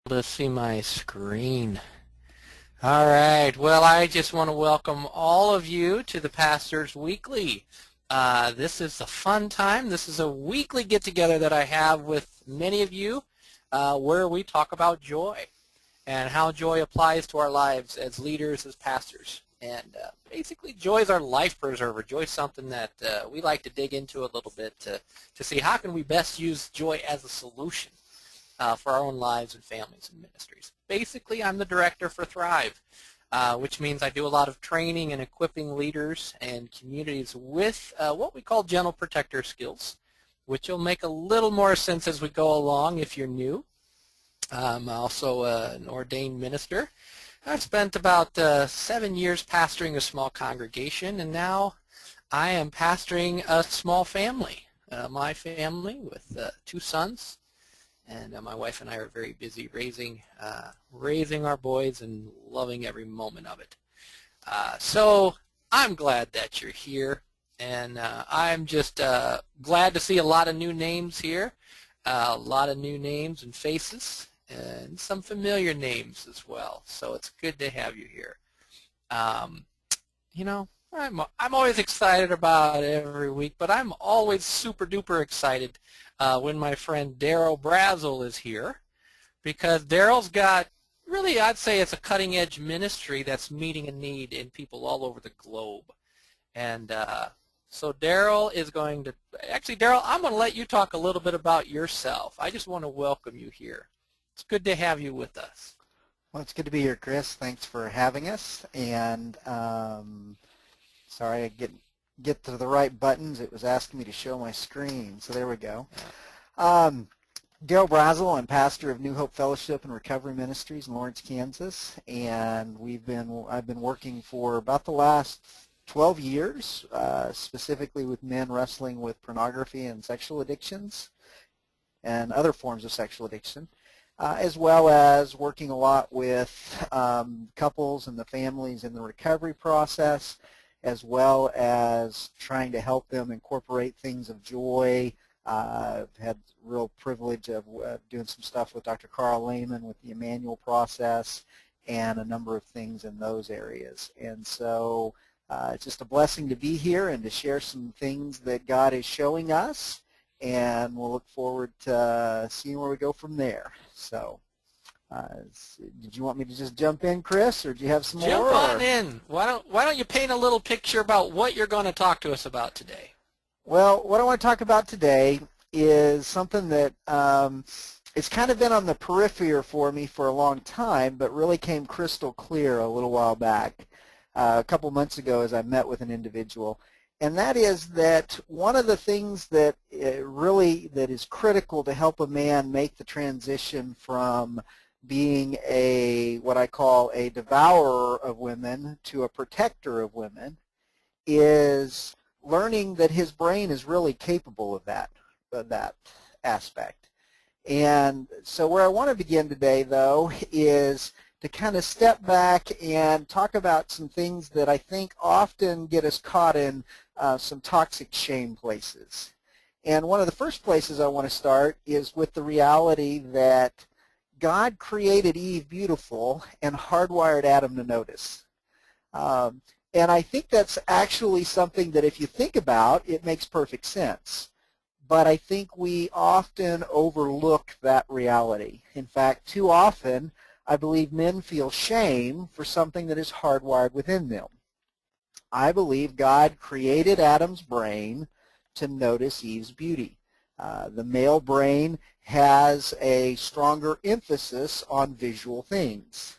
To see my screen. All right. Well, I just want to welcome all of you to the Pastor's Weekly. This is a fun time. This is a weekly get-together that I have with many of you where we talk about joy and how joy applies to our lives as leaders, as pastors. And basically, joy is our life preserver. Joy is something that we like to dig into a little bit to see how can we best use joy as a solution for our own lives and families and ministries. Basically, I'm the director for Thrive, which means I do a lot of training and equipping leaders and communities with what we call gentle protector skills, which will make a little more sense as we go along if you're new. I'm also an ordained minister. I've spent about 7 years pastoring a small congregation, and now I am pastoring a small family, my family with 2 sons. And my wife and I are very busy raising our boys and loving every moment of it. So I'm glad that you're here, and I'm just glad to see a lot of new names here, a lot of new names and faces, and some familiar names as well. So it's good to have you here. You know, I'm always excited about every week, but I'm always super duper excited when my friend Darrell Brazell is here, because Darrell's got really, I'd say it's a cutting edge ministry that's meeting a need in people all over the globe. And so Darrell is going to, actually Darrell, I'm going to let you talk a little bit about yourself. I just want to welcome you here. It's good to have you with us. Well, it's good to be here, Chris. Thanks for having us. And sorry, I get to the right buttons. It was asking me to show my screen, so there we go. Darrell Brazell, I'm pastor of New Hope Fellowship and Recovery Ministries in Lawrence, Kansas, and I've been working for about the last 12 years, specifically with men wrestling with pornography and sexual addictions and other forms of sexual addiction, as well as working a lot with couples and the families in the recovery process, as well as trying to help them incorporate things of joy. I've had real privilege of doing some stuff with Dr. Carl Lehman with the Emmanuel process and a number of things in those areas. And so it's just a blessing to be here and to share some things that God is showing us, and we'll look forward to seeing where we go from there. So did you want me to just jump in, Chris, or do you have some more? Jump on in. Why don't you paint a little picture about what you're going to talk to us about today? Well, what I want to talk about today is something that it's kind of been on the periphery for me for a long time, but really came crystal clear a little while back, a couple months ago, as I met with an individual. And that is that one of the things that is critical to help a man make the transition from being what I call a devourer of women to a protector of women is learning that his brain is really capable of that aspect. And so where I want to begin today, though, is to kind of step back and talk about some things that I think often get us caught in some toxic shame places. And one of the first places I want to start is with the reality that God created Eve beautiful and hardwired Adam to notice. And I think that's actually something that if you think about, it makes perfect sense. But I think we often overlook that reality. In fact, too often, I believe men feel shame for something that is hardwired within them. I believe God created Adam's brain to notice Eve's beauty. The male brain has a stronger emphasis on visual things.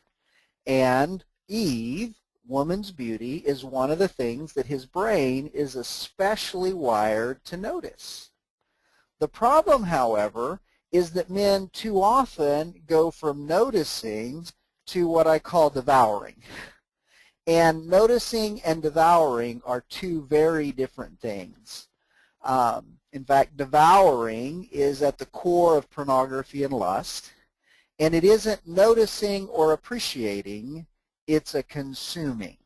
And Eve, woman's beauty, is one of the things that his brain is especially wired to notice. The problem, however, is that men too often go from noticing to what I call devouring. And noticing and devouring are two very different things. In fact, devouring is at the core of pornography and lust, and it isn't noticing or appreciating, it's a consuming.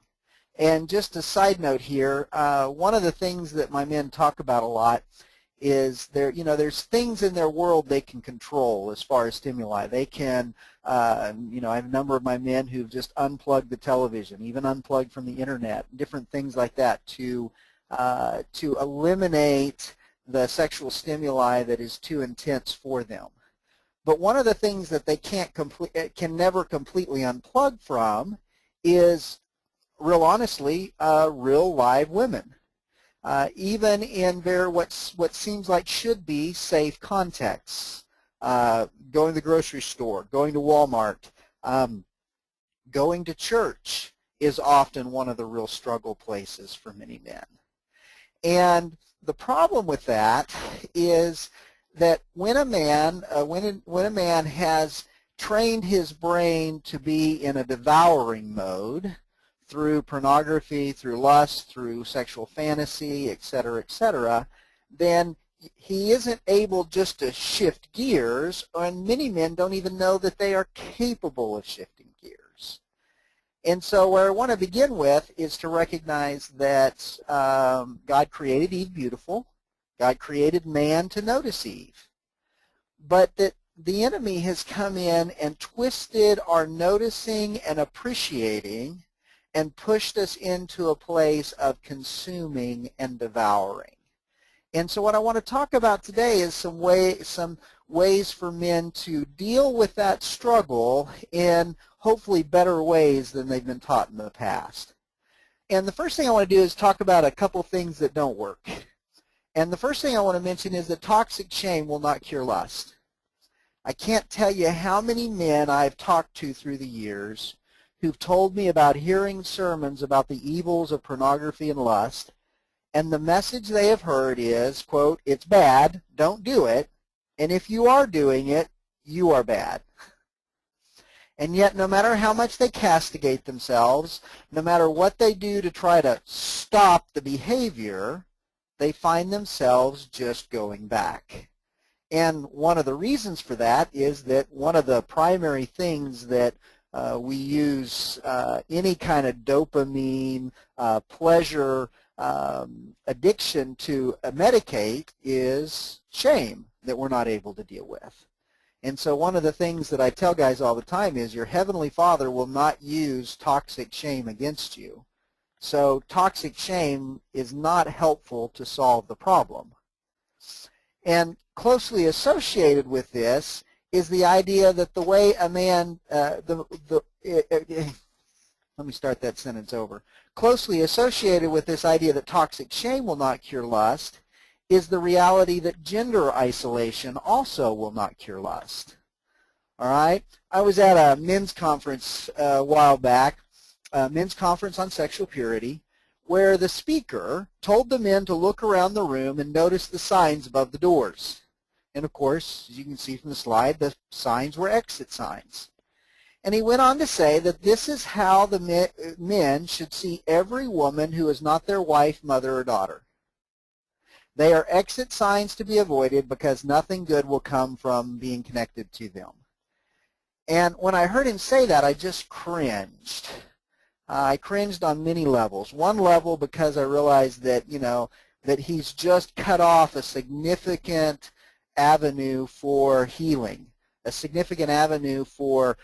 And just a side note here, one of the things that my men talk about a lot is there's things in their world they can control as far as stimuli. They can, I have a number of my men who've just unplugged the television, even unplugged from the internet, different things like that to eliminate the sexual stimuli that is too intense for them. But one of the things that they can never completely unplug from is, real honestly, real live women. Even in what seems like should be safe contexts, going to the grocery store, going to Walmart, going to church is often one of the real struggle places for many men. And the problem with that is that when a man has trained his brain to be in a devouring mode through pornography, through lust, through sexual fantasy, etc., then he isn't able just to shift gears, and many men don't even know that they are capable of shifting gears. And so where I want to begin with is to recognize that God created Eve beautiful. God created man to notice Eve. But that the enemy has come in and twisted our noticing and appreciating and pushed us into a place of consuming and devouring. And so what I want to talk about today is some ways for men to deal with that struggle in hopefully better ways than they've been taught in the past. And the first thing I want to do is talk about a couple things that don't work. And the first thing I want to mention is that toxic shame will not cure lust. I can't tell you how many men I've talked to through the years who've told me about hearing sermons about the evils of pornography and lust, and the message they have heard is, quote, "It's bad, don't do it, and if you are doing it, you are bad." And yet, no matter how much they castigate themselves, no matter what they do to try to stop the behavior, they find themselves just going back. And one of the reasons for that is that one of the primary things that we use any kind of dopamine, pleasure addiction to medicate is shame that we're not able to deal with. And so one of the things that I tell guys all the time is your Heavenly Father will not use toxic shame against you. So toxic shame is not helpful to solve the problem. And closely associated with this is the idea that the way a man, let me start that sentence over. Closely associated with this idea that toxic shame will not cure lust is the reality that gender isolation also will not cure lust. All right? I was at a men's conference a while back, a men's conference on sexual purity, where the speaker told the men to look around the room and notice the signs above the doors. And of course, as you can see from the slide, the signs were exit signs. And he went on to say that this is how the men should see every woman who is not their wife, mother, or daughter. They are exit signs to be avoided because nothing good will come from being connected to them. And when I heard him say that, I just cringed. I cringed on many levels. One level because I realized that, that he's just cut off a significant avenue for healing, a significant avenue for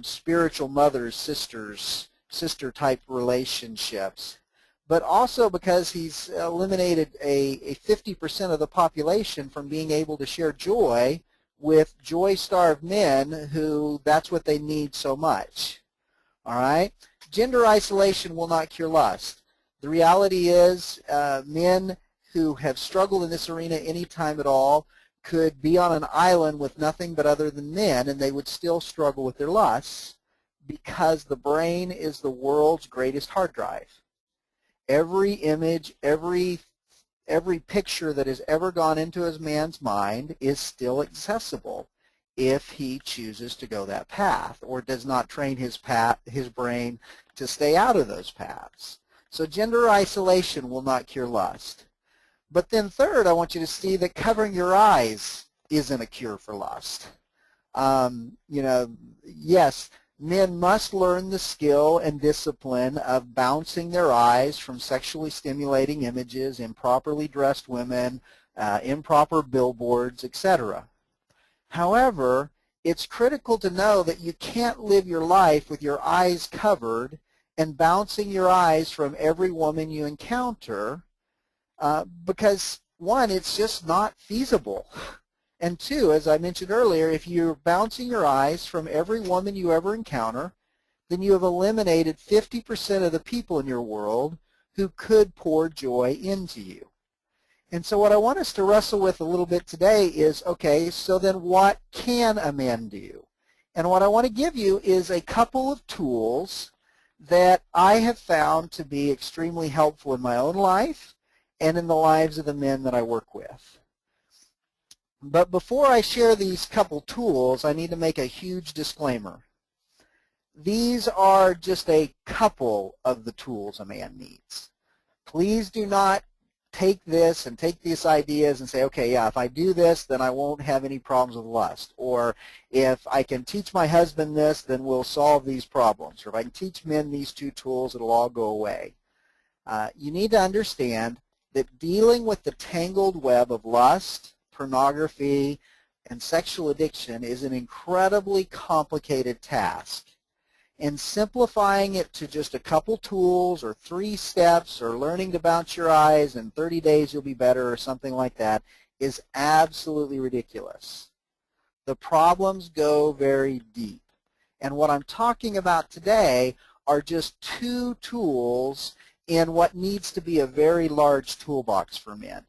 spiritual mothers, sisters, sister-type relationships. But also because he's eliminated a 50% of the population from being able to share joy with joy-starved men who that's what they need so much. All right? Gender isolation will not cure lust. The reality is men who have struggled in this arena any time at all could be on an island with nothing but other than men, and they would still struggle with their lusts because the brain is the world's greatest hard drive. Every image, every picture that has ever gone into his man's mind is still accessible if he chooses to go that path or does not train his brain to stay out of those paths. So gender isolation will not cure lust. But then third, I want you to see that covering your eyes isn't a cure for lust. Yes, men must learn the skill and discipline of bouncing their eyes from sexually stimulating images, improperly dressed women, improper billboards, etc. However, it's critical to know that you can't live your life with your eyes covered and bouncing your eyes from every woman you encounter because, one, it's just not feasible. And two, as I mentioned earlier, if you're bouncing your eyes from every woman you ever encounter, then you have eliminated 50% of the people in your world who could pour joy into you. And so what I want us to wrestle with a little bit today is, okay, so then what can a man do? And what I want to give you is a couple of tools that I have found to be extremely helpful in my own life and in the lives of the men that I work with. But before I share these couple tools, I need to make a huge disclaimer. These are just a couple of the tools a man needs. Please do not take this and take these ideas and say, okay, yeah, if I do this, then I won't have any problems with lust. Or if I can teach my husband this, then we'll solve these problems. Or if I can teach men these two tools, it'll all go away. You need to understand that dealing with the tangled web of lust, pornography, and sexual addiction is an incredibly complicated task. And simplifying it to just a couple tools or 3 steps or learning to bounce your eyes in 30 days you'll be better or something like that is absolutely ridiculous. The problems go very deep. And what I'm talking about today are just 2 tools in what needs to be a very large toolbox for men.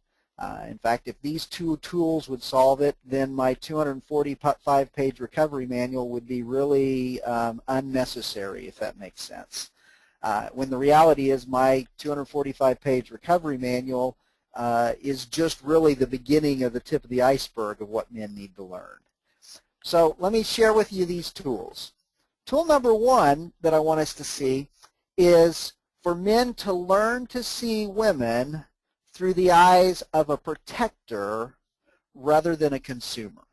In fact, if these 2 tools would solve it, then my 245-page recovery manual would be really unnecessary, if that makes sense. When the reality is my 245-page recovery manual is just really the beginning of the tip of the iceberg of what men need to learn. So let me share with you these tools. Tool number 1 that I want us to see is for men to learn to see women through the eyes of a protector rather than a consumer.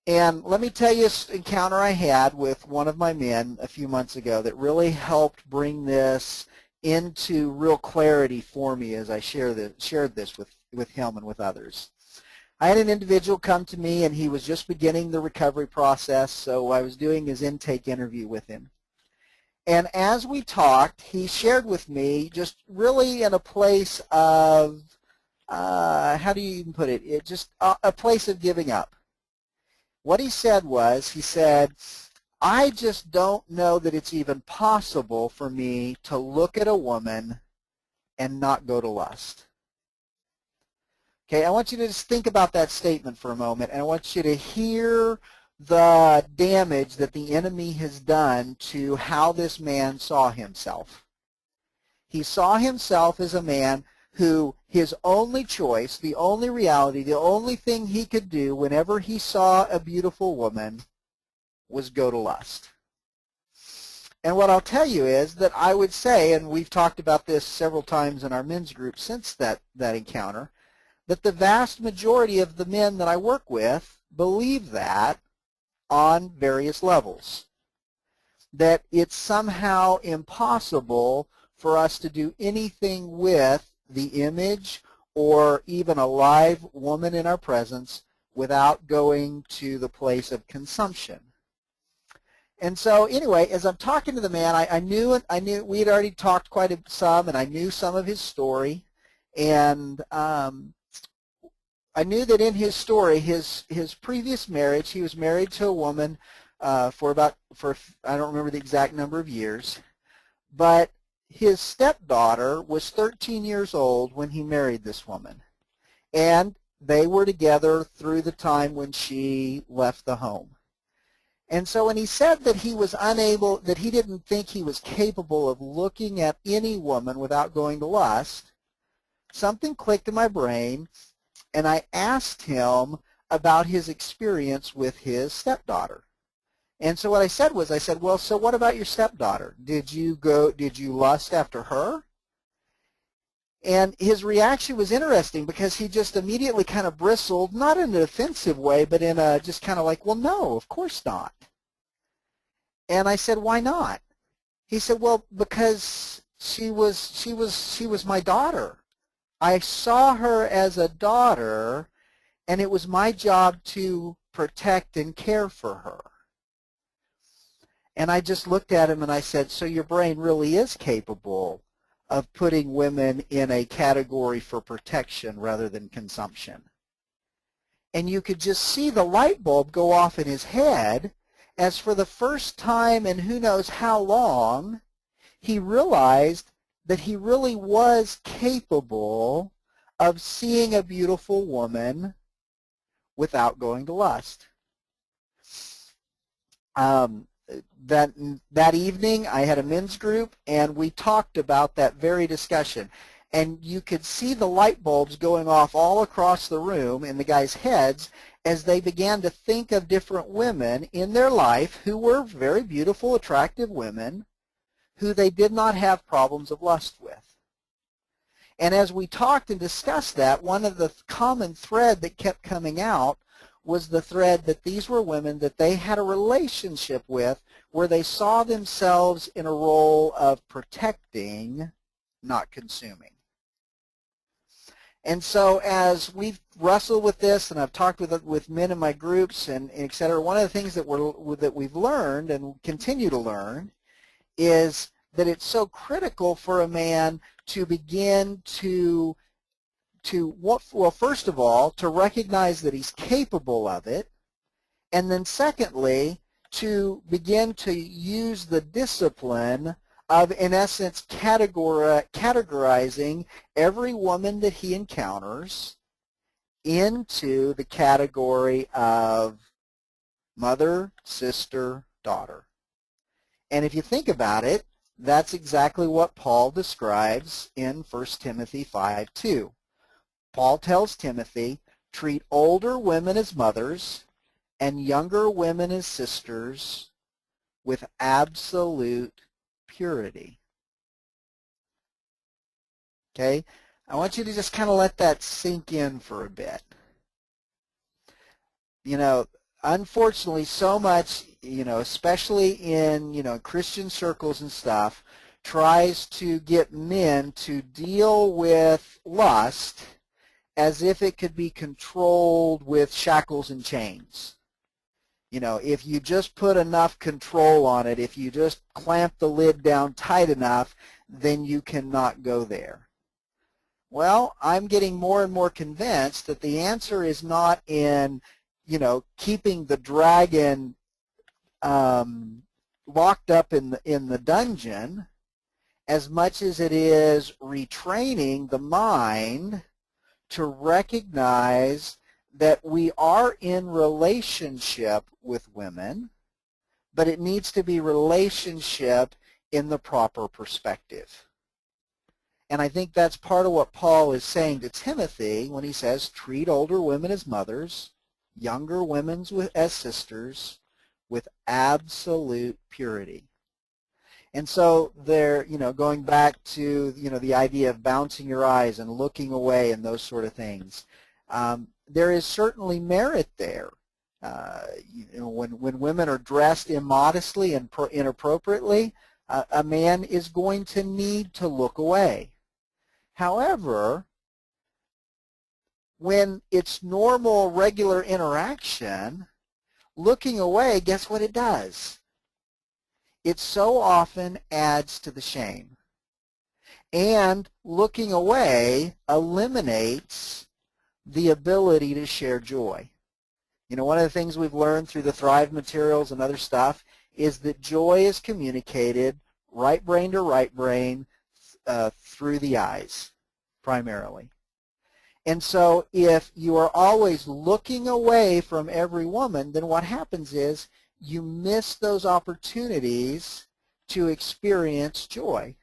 And let me tell you an encounter I had with one of my men a few months ago that really helped bring this into real clarity for me as I shared this with him and with others. I had an individual come to me, and he was just beginning the recovery process, so I was doing his intake interview with him. And as we talked, he shared with me just really in a place of, how do you even put it, just a place of giving up. What he said was, he said, I just don't know that it's even possible for me to look at a woman and not go to lust. Okay, I want you to just think about that statement for a moment, and I want you to hear the damage that the enemy has done to how this man saw himself. He saw himself as a man who his only choice, the only reality, the only thing he could do whenever he saw a beautiful woman was go to lust. And what I'll tell you is that I would say, and we've talked about this several times in our men's group since that encounter, that the vast majority of the men that I work with believe that on various levels, that it's somehow impossible for us to do anything with the image or even a live woman in our presence without going to the place of consumption. And so anyway, as I'm talking to the man, I knew we had already talked quite some, and I knew some of his story, and I knew that in his story, his previous marriage, he was married to a woman for I don't remember the exact number of years, but his stepdaughter was 13 years old when he married this woman, and they were together through the time when she left the home. And so when he said that he was unable, that he didn't think he was capable of looking at any woman without going to lust, something clicked in my brain, and I asked him about his experience with his stepdaughter. And so what I said was, I said, well, so what about your stepdaughter? Did you lust after her? And his reaction was interesting because he just immediately kind of bristled, not in an offensive way, but in a just kind of like, well, no, of course not. And I said, why not? He said, well, because she was my daughter. I saw her as a daughter, and it was my job to protect and care for her. And I just looked at him and I said, so your brain really is capable of putting women in a category for protection rather than consumption. And you could just see the light bulb go off in his head as for the first time in who knows how long, he realized that he really was capable of seeing a beautiful woman without going to lust. That evening, I had a men's group, and we talked about that very discussion. And you could see the light bulbs going off all across the room in the guys' heads as they began to think of different women in their life who were very beautiful, attractive women who they did not have problems of lust with. And as we talked and discussed that, one of the common thread that kept coming out was the thread that these were women that they had a relationship with where they saw themselves in a role of protecting, not consuming. And so as we've wrestled with this, and I've talked with men in my groups and et cetera, one of the things that we've learned and continue to learn is that it's so critical for a man to begin to well, first of all, to recognize that he's capable of it, and then secondly, to begin to use the discipline of, in essence, categorizing every woman that he encounters into the category of mother, sister, daughter. And if you think about it, that's exactly what Paul describes in 1 Timothy 5:2. Paul tells Timothy, treat older women as mothers and younger women as sisters with absolute purity. Okay? I want you to just kind of let that sink in for a bit. You know, unfortunately, so much, especially in, Christian circles and stuff, tries to get men to deal with lust as if it could be controlled with shackles and chains. If you just put enough control on it, if you just clamp the lid down tight enough, then you cannot go there. Well, I'm getting more and more convinced that the answer is not in, keeping the dragon locked up in the dungeon, as much as it is retraining the mind to recognize that we are in relationship with women, but it needs to be relationship in the proper perspective. And I think that's part of what Paul is saying to Timothy when he says, treat older women as mothers, younger women as sisters, with absolute purity. And so there, going back to, the idea of bouncing your eyes and looking away and those sort of things, there is certainly merit there. When women are dressed immodestly and inappropriately, a man is going to need to look away. However, when it's normal, regular interaction, looking away, guess what it does? It so often adds to the shame. And looking away eliminates the ability to share joy. One of the things we've learned through the Thrive materials and other stuff is that joy is communicated right brain to right brain through the eyes, primarily. And so if you are always looking away from every woman, then what happens is you miss those opportunities to experience joy.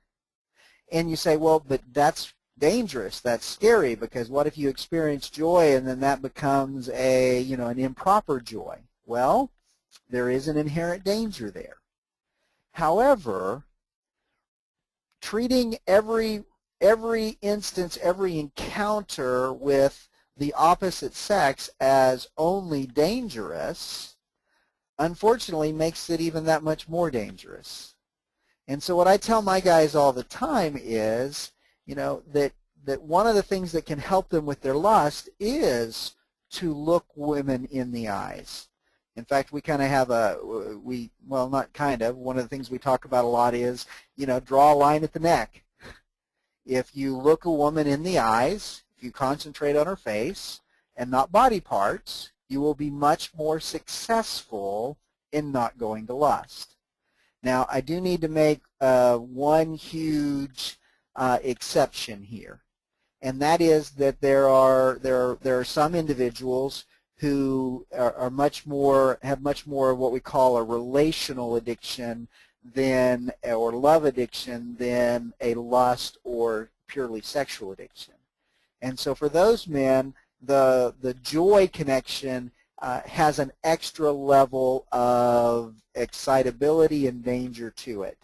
And you say, well, but that's dangerous, that's scary, because what if you experience joy and then that becomes an improper joy? Well, there is an inherent danger there. However, treating every instance, every encounter with the opposite sex as only dangerous, unfortunately makes it even that much more dangerous. And so what I tell my guys all the time is, that that one of the things that can help them with their lust is to look women in the eyes. In fact, we kind of have well, not kind of, one of the things we talk about a lot is, draw a line at the neck. If you look a woman in the eyes, if you concentrate on her face and not body parts, you will be much more successful in not going to lust. Now, I do need to make one huge exception here, and that is that there are some individuals who have much more of what we call a relational addiction or love addiction than a lust or purely sexual addiction. And so for those men, the joy connection has an extra level of excitability and danger to it.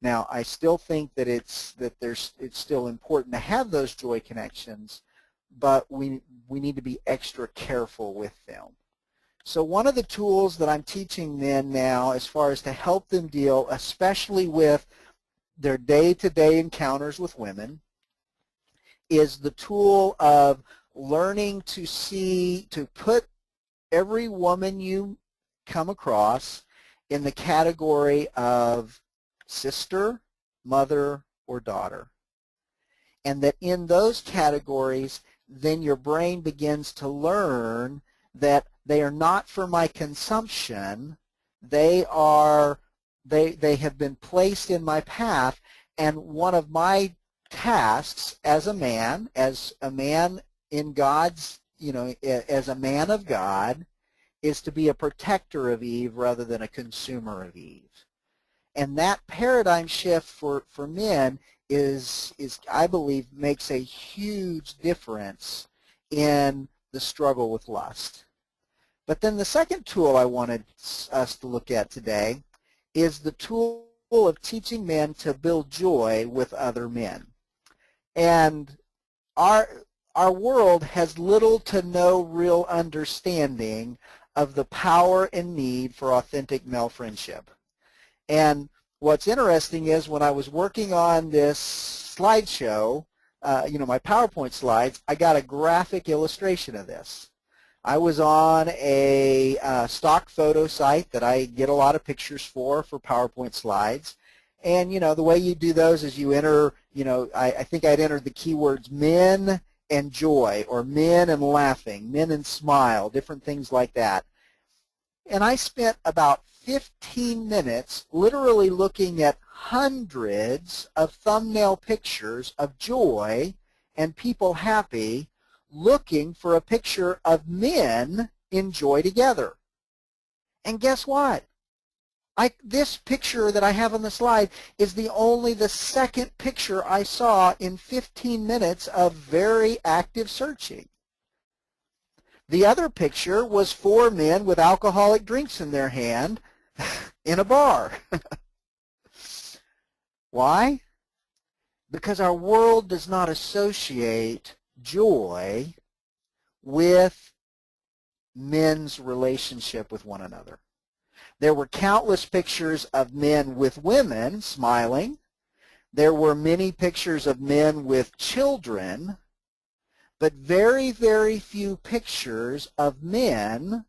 Now, I still think that it's still important to have those joy connections, but we need to be extra careful with them. So one of the tools that I'm teaching men now, as far as to help them deal, especially with their day-to-day encounters with women, is the tool of learning to put every woman you come across in the category of sister, mother, or daughter. And that in those categories, then your brain begins to learn that they are not for my consumption. They have been placed in my path, and one of my tasks as a man in God's, as a man of God, is to be a protector of Eve rather than a consumer of Eve. And that paradigm shift for men is I believe makes a huge difference in the struggle with lust. But then the second tool I wanted us to look at today is the tool of teaching men to build joy with other men. And our world has little to no real understanding of the power and need for authentic male friendship. And what's interesting is when I was working on this slideshow, my PowerPoint slides, I got a graphic illustration of this. I was on a stock photo site that I get a lot of pictures for PowerPoint slides. And, the way you do those is you enter, I think I'd entered the keywords men and joy, or men and laughing, men and smile, different things like that. And I spent about 15 minutes literally looking at hundreds of thumbnail pictures of joy and people happy, looking for a picture of men in joy together. And guess what? This picture that I have on the slide is the second picture I saw in 15 minutes of very active searching. The other picture was 4 men with alcoholic drinks in their hand in a bar. Why? Because our world does not associate joy with men's relationship with one another. There were countless pictures of men with women smiling. There were many pictures of men with children, but very, very few pictures of men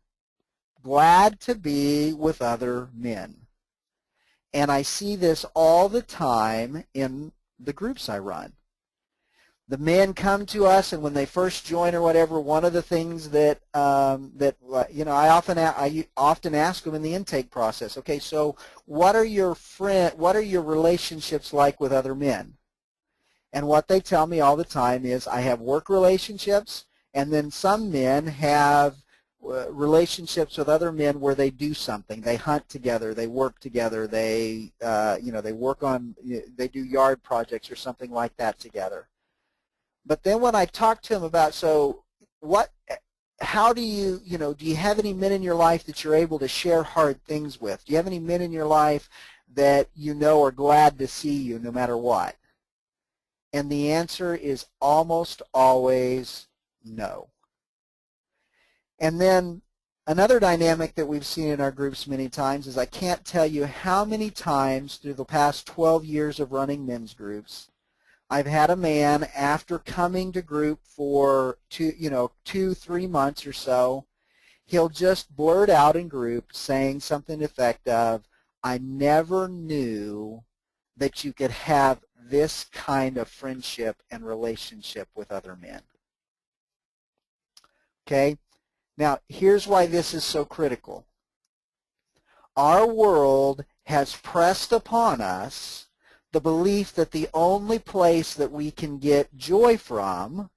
glad to be with other men. And I see this all the time in the groups I run. The men come to us, and when they first join or whatever, one of the things that I often ask them in the intake process. Okay, so what are your relationships like with other men? And what they tell me all the time is, I have work relationships, and then some men have relationships with other men where they do something. They hunt together, they work together, they they do yard projects or something like that together. But then when I talk to them about, how do you have any men in your life that you're able to share hard things with? Do you have any men in your life that are glad to see you no matter what? And the answer is almost always no. And then another dynamic that we've seen in our groups many times is, I can't tell you how many times through the past 12 years of running men's groups I've had a man, after coming to group for 2-3 months or so, he'll just blurt out in group saying something to the effect of, I never knew that you could have this kind of friendship and relationship with other men. Okay? Now, here's why this is so critical. Our world has pressed upon us the belief that the only place that we can get joy from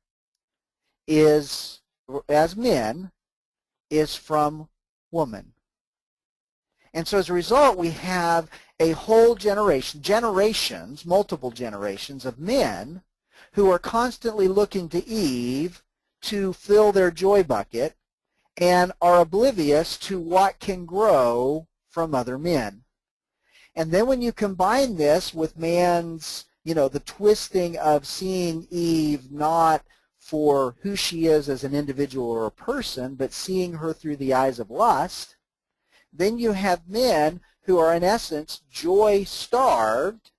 is, as men, is from woman. And so as a result, we have a whole generations, multiple generations of men who are constantly looking to Eve to fill their joy bucket and are oblivious to what can grow from other men. And then when you combine this with man's, the twisting of seeing Eve not for who she is as an individual or a person, but seeing her through the eyes of lust, then you have men who are in essence joy-starved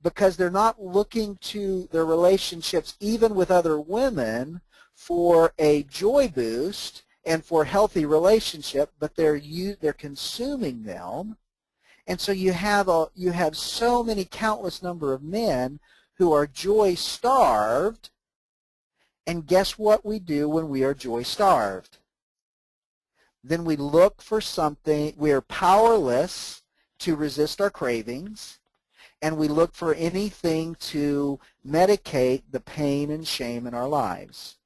because they're not looking to their relationships, even with other women, for a joy boost and for healthy relationship, but they're consuming them. And so you have so many countless number of men who are joy-starved, and guess what we do when we are joy-starved? Then we look for something, we are powerless to resist our cravings, and we look for anything to medicate the pain and shame in our lives.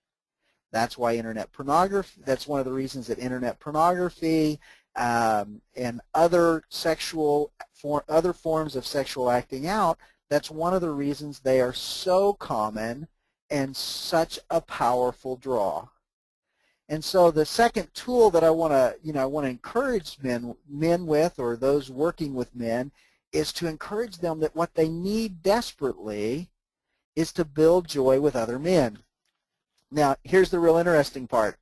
That's why internet pornography, that's one of the reasons that internet pornography and other forms of sexual acting out, that's one of the reasons they are so common and such a powerful draw. And so the second tool that I want to encourage men with, or those working with men, is to encourage them that what they need desperately is to build joy with other men. Now, here's the real interesting part.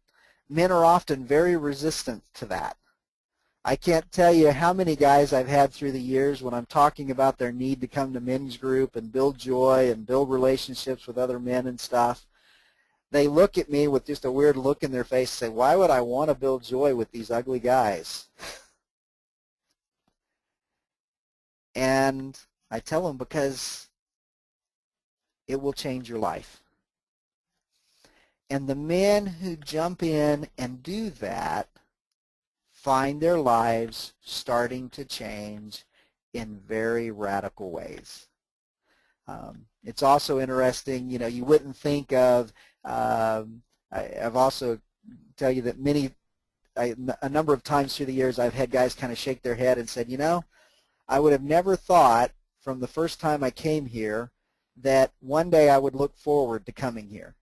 Men are often very resistant to that. I can't tell you how many guys I've had through the years when I'm talking about their need to come to men's group and build joy and build relationships with other men and stuff. They look at me with just a weird look in their face and say, why would I want to build joy with these ugly guys? And I tell them, because it will change your life. And the men who jump in and do that find their lives starting to change in very radical ways. It's also interesting, you wouldn't think of, I've also tell you that a number of times through the years I've had guys kind of shake their head and said, I would have never thought from the first time I came here that one day I would look forward to coming here.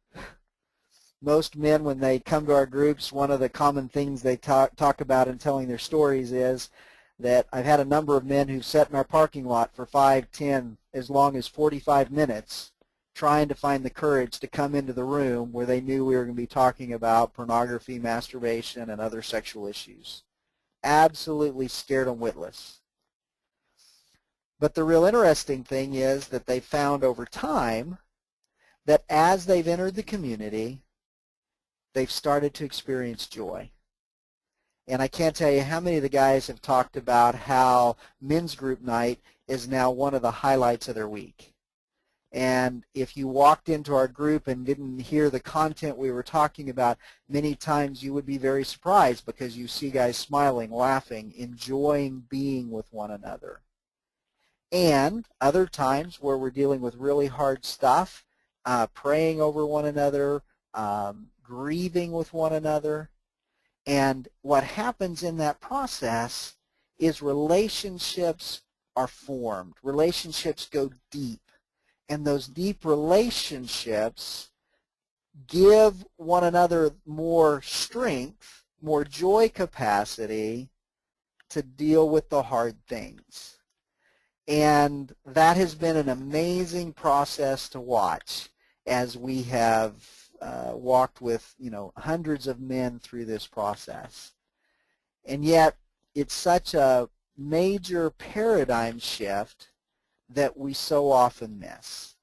Most men, when they come to our groups, one of the common things they talk about in telling their stories is that I've had a number of men who've sat in our parking lot for 5, 10, as long as 45 minutes trying to find the courage to come into the room where they knew we were going to be talking about pornography, masturbation, and other sexual issues. Absolutely scared them witless. But the real interesting thing is that they found over time that as they've entered the community, they've started to experience joy. And I can't tell you how many of the guys have talked about how men's group night is now one of the highlights of their week. And if you walked into our group and didn't hear the content we were talking about, many times you would be very surprised because you see guys smiling, laughing, enjoying being with one another. And other times where we're dealing with really hard stuff, praying over one another, grieving with one another. And what happens in that process is relationships are formed. Relationships go deep. And those deep relationships give one another more strength, more joy capacity to deal with the hard things. And that has been an amazing process to watch as we have walked with, hundreds of men through this process. And yet, it's such a major paradigm shift that we so often miss.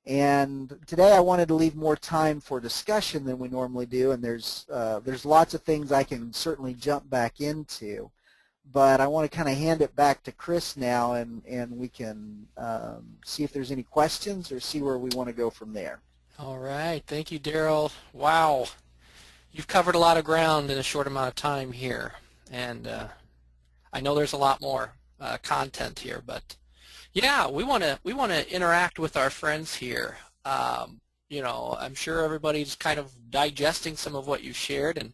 And today I wanted to leave more time for discussion than we normally do, and there's lots of things I can certainly jump back into. But I want to kind of hand it back to Chris now, and we can see if there's any questions or see where we want to go from there. All right. Thank you, Darrell. Wow. You've covered a lot of ground in a short amount of time here. And I know there's a lot more content here, but yeah, we want to interact with our friends here. You know, I'm sure everybody's kind of digesting some of what you shared, and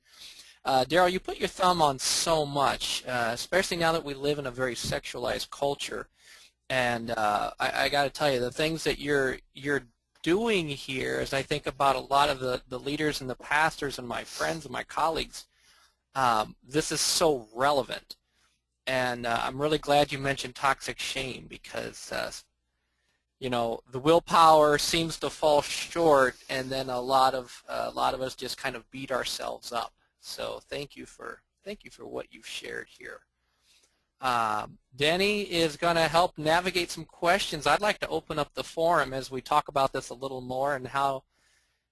Darrell, you put your thumb on so much, especially now that we live in a very sexualized culture. And I got to tell you, the things that you're doing here, as I think about a lot of the leaders and the pastors and my friends and my colleagues, this is so relevant. And I'm really glad you mentioned toxic shame, because you know, the willpower seems to fall short, and then a lot of us just kind of beat ourselves up. So thank you for what you've shared here. Denny is going to help navigate some questions. I'd like to open up the forum as we talk about this a little more, and how,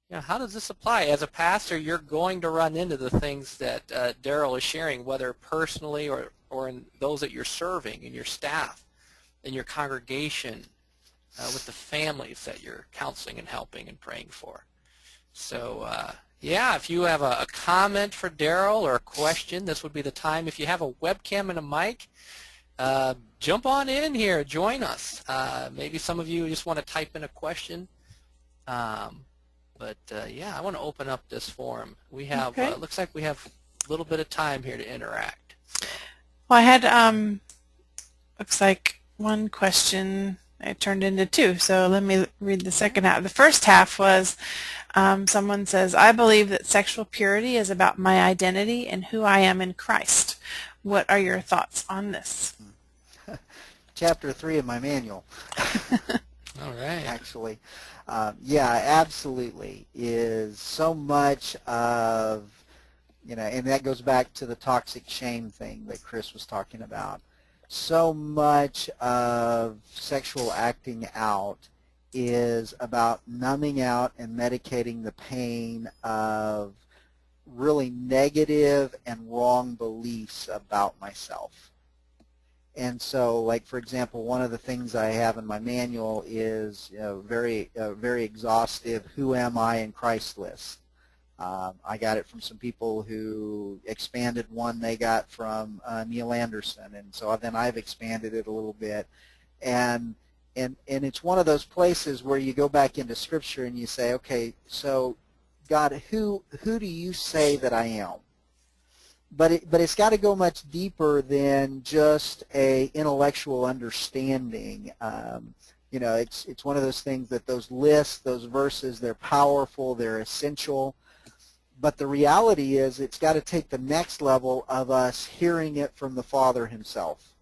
you know, how does this apply? As a pastor, you're going to run into the things that Darrell is sharing, whether personally or in those that you're serving, in your staff, in your congregation, with the families that you're counseling and helping and praying for. So yeah, if you have a comment for Darrell or a question, this would be the time. If you have a webcam and a mic, jump on in here, join us. Maybe some of you just want to type in a question. But yeah, I want to open up this forum. We have, looks like we have a little bit of time here to interact. Well, I had, looks like one question I turned into two, so let me read the second half. The first half was, someone says, I believe that sexual purity is about my identity and who I am in Christ. What are your thoughts on this? Chapter 3 of my manual. All right. Actually, yeah, absolutely, is so much of, you know, and that goes back to the toxic shame thing that Chris was talking about. So much of sexual acting out is about numbing out and medicating the pain of really negative and wrong beliefs about myself. And so, like, for example, one of the things I have in my manual is, you know, very exhaustive "Who am I in Christ" list. I got it from some people who expanded one they got from Neil Anderson, and so then I've expanded it a little bit. And it's one of those places where you go back into Scripture and you say, okay, so God, who do you say that I am? But it's got to go much deeper than just a intellectual understanding. You know, it's one of those things that those lists, those verses, they're powerful, they're essential. But the reality is it's got to take the next level of us hearing it from the Father himself.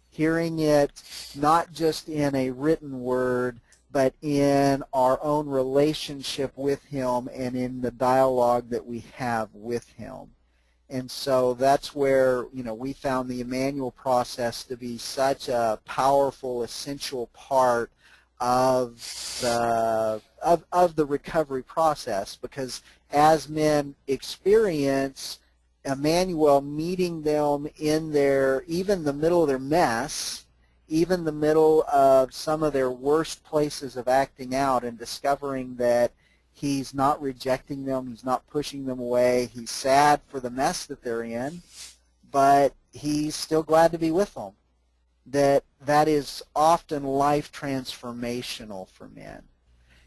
Hearing it not just in a written word, but in our own relationship with him and in the dialogue that we have with him. And so that's where, you know, we found the Emmanuel process to be such a powerful, essential part of the recovery process, because as men experience Emmanuel meeting them in their, even the middle of their mess, even the middle of some of their worst places of acting out, and discovering that he's not rejecting them, he's not pushing them away, he's sad for the mess that they're in, but he's still glad to be with them. That is often life transformational for men.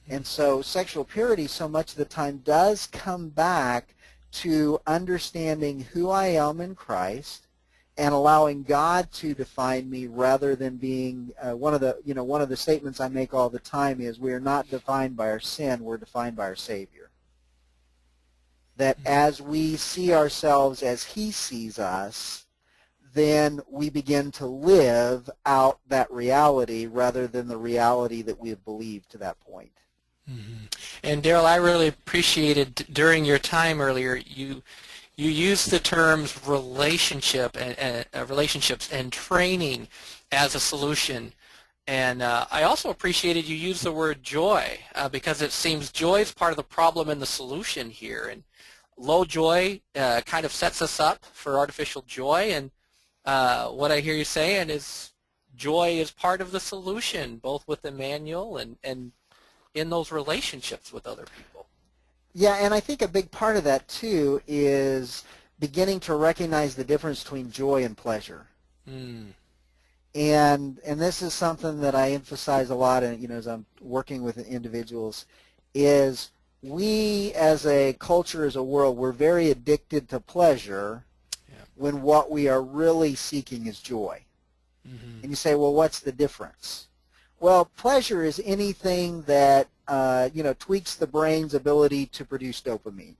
And so sexual purity so much of the time does come back to understanding who I am in Christ and allowing God to define me, rather than being one of the statements I make all the time is, we are not defined by our sin, we're defined by our Savior. That as we see ourselves as he sees us, then we begin to live out that reality rather than the reality that we have believed to that point. Mm-hmm. And Darrell, I really appreciated during your time earlier, you used the terms relationships and training as a solution. And I also appreciated you use the word joy because it seems joy is part of the problem and the solution here. And low joy kind of sets us up for artificial joy. And what I hear you saying is joy is part of the solution, both with the manual and in those relationships with other people. Yeah, and I think a big part of that too is beginning to recognize the difference between joy and pleasure. Mm. And this is something that I emphasize a lot, as I'm working with individuals, is we as a culture, as a world, we're very addicted to pleasure when what we are really seeking is joy. Mm-hmm. And you say, well, what's the difference? Well, pleasure is anything that tweaks the brain's ability to produce dopamine.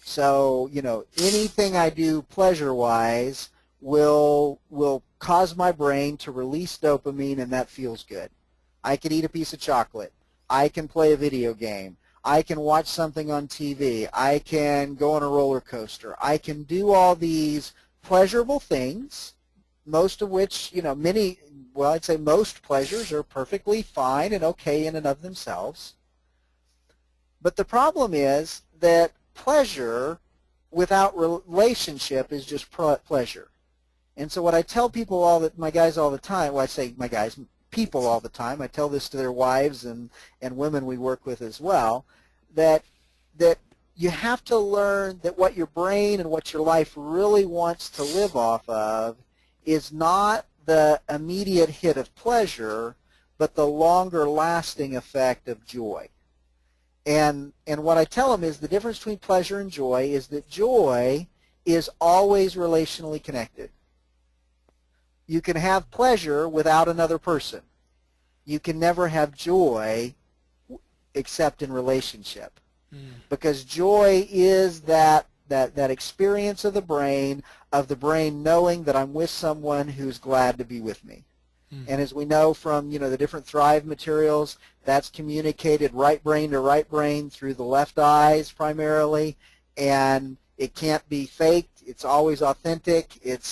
So, anything I do pleasure-wise will cause my brain to release dopamine, and that feels good. I can eat a piece of chocolate. I can play a video game. I can watch something on TV. I can go on a roller coaster. I can do all these pleasurable things, most of which, I'd say most pleasures are perfectly fine and okay in and of themselves. But the problem is that pleasure without relationship is just pleasure. And so what I tell people, my guys all the time, well, I say my guys, people all the time, I tell this to their wives and women we work with as well, that you have to learn that what your brain and what your life really wants to live off of is not the immediate hit of pleasure, but the longer lasting effect of joy. And what I tell them is the difference between pleasure and joy is that joy is always relationally connected. You can have pleasure without another person. You can never have joy except in relationship. Because joy is that experience of the brain knowing that I'm with someone who's glad to be with me. And as we know from the different Thrive materials, that's communicated right brain to right brain through the left eyes primarily, and it can't be faked. It's always authentic. It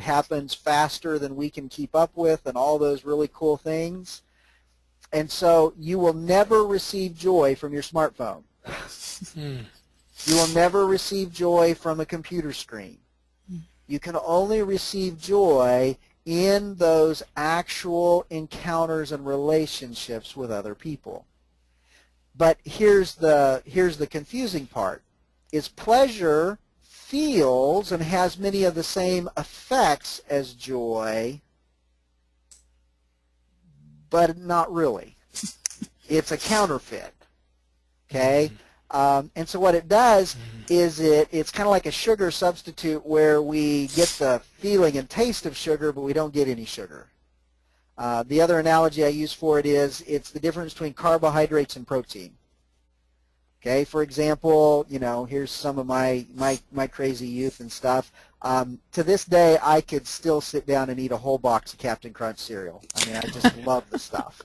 happens faster than we can keep up with, and all those really cool things. And so you will never receive joy from your smartphone. You will never receive joy from a computer screen. You can only receive joy in those actual encounters and relationships with other people. But here's the confusing part, is pleasure feels and has many of the same effects as joy, but not really. It's a counterfeit, okay? And so what it does is it's kind of like a sugar substitute where we get the feeling and taste of sugar, but we don't get any sugar. The other analogy I use for it is it's the difference between carbohydrates and protein. Okay, for example, here's some of my crazy youth and stuff. To this day, I could still sit down and eat a whole box of Captain Crunch cereal. I mean, I just love the stuff.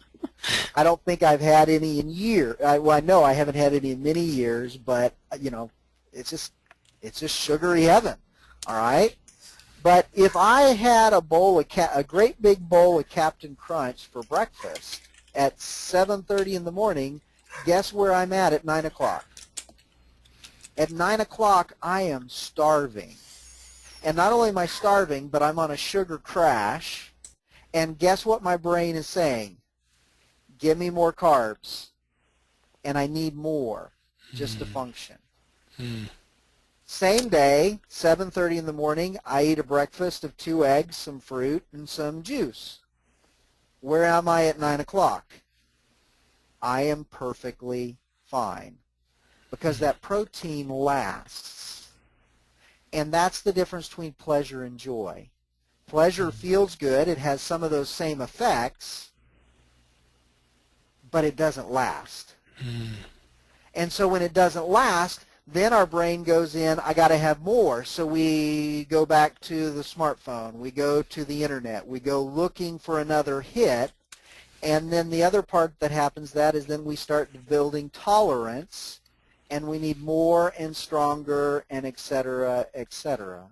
I don't think I've had any in years. Well, I know I haven't had any in many years, but it's just sugary heaven. All right. But if I had a great big bowl of Captain Crunch for breakfast at 7:30 in the morning, guess where I'm at 9 o'clock? At 9 o'clock, I am starving. And not only am I starving, but I'm on a sugar crash. And guess what my brain is saying? Give me more carbs. And I need more just to function. Same day, 7:30 in the morning, I eat a breakfast of 2 eggs, some fruit, and some juice. Where am I at 9 o'clock? I am perfectly fine because that protein lasts. And that's the difference between pleasure and joy. Pleasure feels good. It has some of those same effects, but it doesn't last. And so when it doesn't last, then our brain goes in, I got to have more. So we go back to the smartphone. We go to the internet. We go looking for another hit. And then the other part that happens is then we start building tolerance, and we need more and stronger and et cetera, et cetera.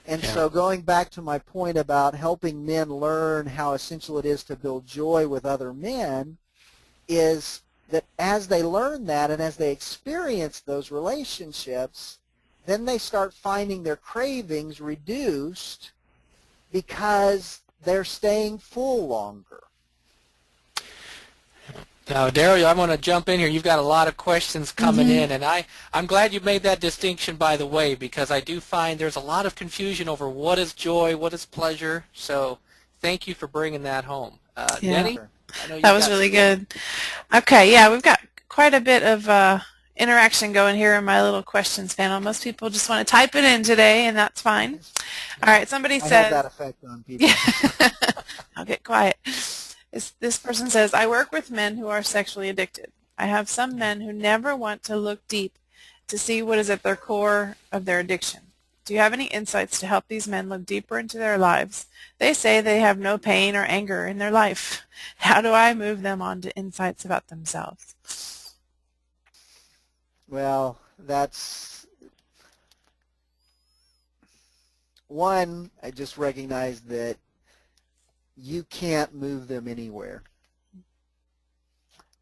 And Yeah. so going back to my point about helping men learn how essential it is to build joy with other men is that as they learn that and as they experience those relationships, then they start finding their cravings reduced because they're staying full longer. Now, Darrell, I want to jump in here. You've got a lot of questions coming Mm-hmm. in, and I'm glad you made that distinction, by the way, because I do find there's a lot of confusion over what is joy, what is pleasure. So thank you for bringing that home. Yeah, Denny, I know that you've was got really some. good. Okay, yeah, we've got quite a bit of interaction going here in my little questions panel. Most people just want to type it in today, and that's fine. All right, somebody I have says, that effect on yeah, people. I'll get quiet. This person says, I work with men who are sexually addicted. I have some men who never want to look deep to see what is at their core of their addiction. Do you have any insights to help these men look deeper into their lives? They say they have no pain or anger in their life. How do I move them on to insights about themselves? Well, that's one, I just recognize that you can't move them anywhere.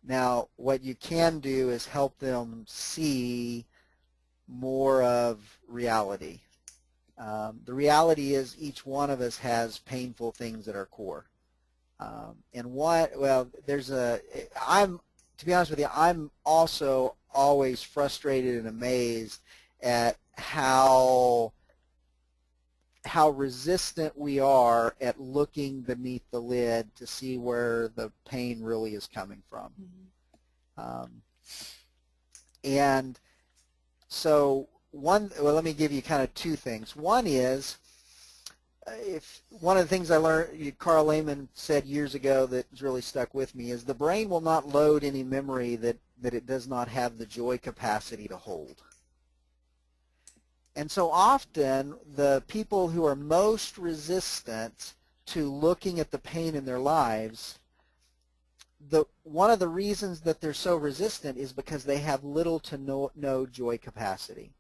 Now, what you can do is help them see more of reality. The reality is each one of us has painful things at our core. To be honest with you, I'm also always frustrated and amazed at how resistant we are at looking beneath the lid to see where the pain really is coming from. And so let me give you kind of two things. One is, if one of the things I learned, Carl Lehman said years ago that's really stuck with me, is the brain will not load any memory that it does not have the joy capacity to hold. And so often the people who are most resistant to looking at the pain in their lives, one of the reasons that they're so resistant is because they have little to no joy capacity.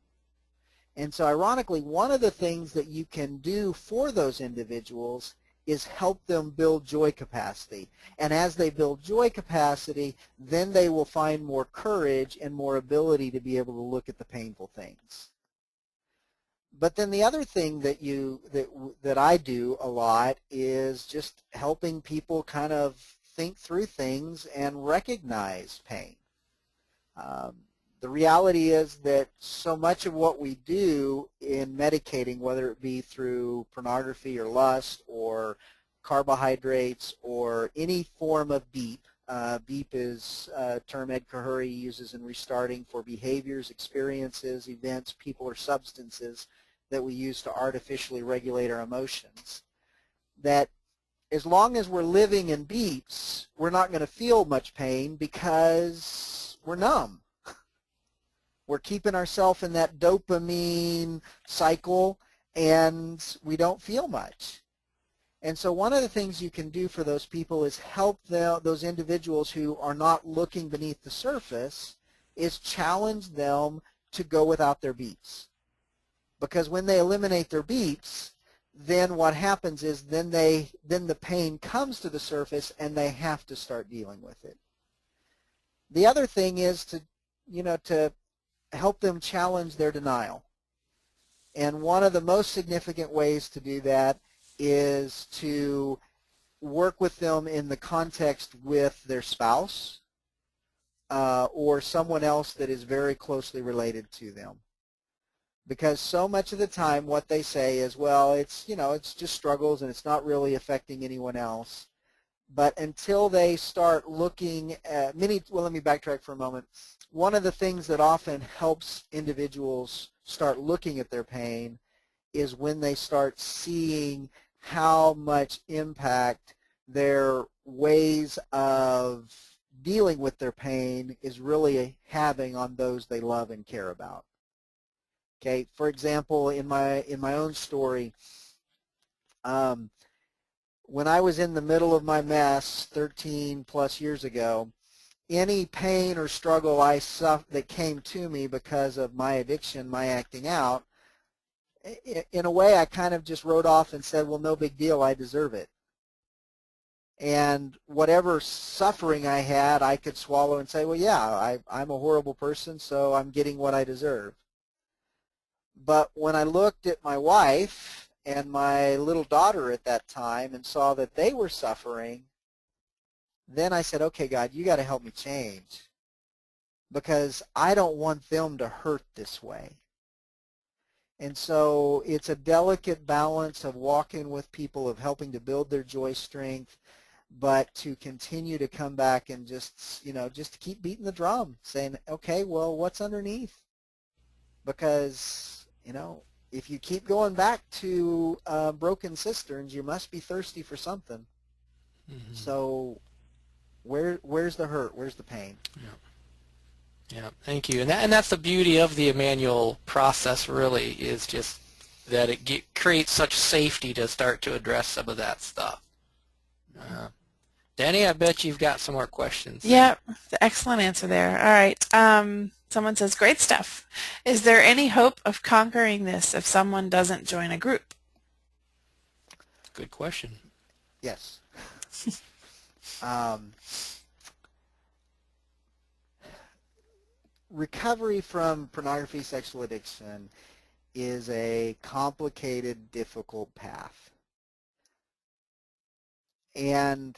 And so ironically, one of the things that you can do for those individuals is help them build joy capacity. And as they build joy capacity, then they will find more courage and more ability to be able to look at the painful things. But then the other thing that I do a lot is just helping people kind of think through things and recognize pain. The reality is that so much of what we do in medicating, whether it be through pornography or lust or carbohydrates or any form of beep, beep is a term Ed Kahuri uses in Restarting for behaviors, experiences, events, people, or substances that we use to artificially regulate our emotions, that as long as we're living in beeps, we're not going to feel much pain because we're numb. We're keeping ourselves in that dopamine cycle, and we don't feel much. And so one of the things you can do for those people is help those individuals who are not looking beneath the surface, is challenge them to go without their beeps. Because when they eliminate their beeps, then what happens is then the pain comes to the surface and they have to start dealing with it. The other thing is to help them challenge their denial. And one of the most significant ways to do that is to work with them in the context with their spouse or someone else that is very closely related to them. Because so much of the time what they say is, well, it's just struggles and it's not really affecting anyone else. But until they start looking at let me backtrack for a moment. One of the things that often helps individuals start looking at their pain is when they start seeing how much impact their ways of dealing with their pain is really having on those they love and care about. Okay, for example, in my own story, when I was in the middle of my mess 13 plus years ago, any pain or struggle that came to me because of my addiction, my acting out, in a way, I kind of just wrote off and said, well, no big deal, I deserve it. And whatever suffering I had, I could swallow and say, well, yeah, I'm a horrible person, so I'm getting what I deserve. But when I looked at my wife and my little daughter at that time and saw that they were suffering, then I said, okay, God, you got to help me change, because I don't want them to hurt this way. And so it's a delicate balance of walking with people, of helping to build their joy strength, but to continue to come back and just to keep beating the drum, saying, okay, well, what's underneath? Because, if you keep going back to broken cisterns, you must be thirsty for something. Mm-hmm. So where's the hurt? Where's the pain? Yeah, thank you. And that's the beauty of the Emmanuel process, really, is just that it creates such safety to start to address some of that stuff. Danny, I bet you've got some more questions. Yeah, excellent answer there. All right. Someone says, great stuff. Is there any hope of conquering this if someone doesn't join a group? Good question. Yes. Recovery from pornography, sexual addiction is a complicated, difficult path. And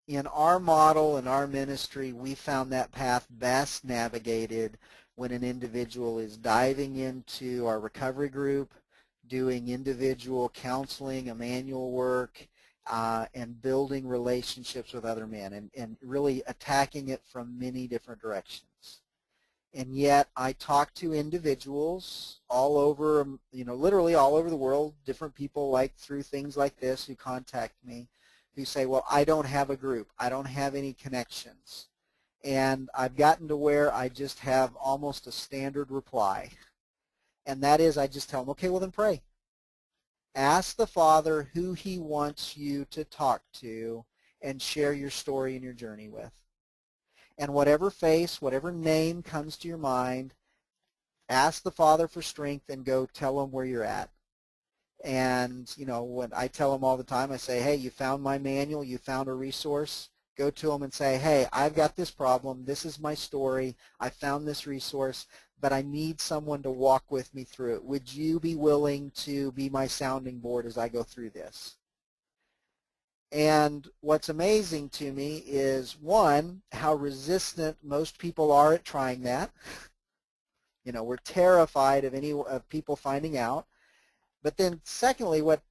in our model, in our ministry, we found that path best navigated when an individual is diving into our recovery group, doing individual counseling, Emmanuel work, and building relationships with other men, and really attacking it from many different directions. And yet I talk to individuals all over, literally all over the world, different people through things like this who contact me, who say, well, I don't have a group. I don't have any connections. And I've gotten to where I just have almost a standard reply. And that is, I just tell them, okay, well then pray. Ask the Father who He wants you to talk to and share your story and your journey with. And whatever face, whatever name comes to your mind, ask the Father for strength and go tell Him where you're at. And, when I tell them all the time, I say, hey, you found my manual, you found a resource, go to them and say, hey, I've got this problem, this is my story, I found this resource, but I need someone to walk with me through it. Would you be willing to be my sounding board as I go through this? And what's amazing to me is, one, how resistant most people are at trying that. We're terrified of people finding out. But then secondly, what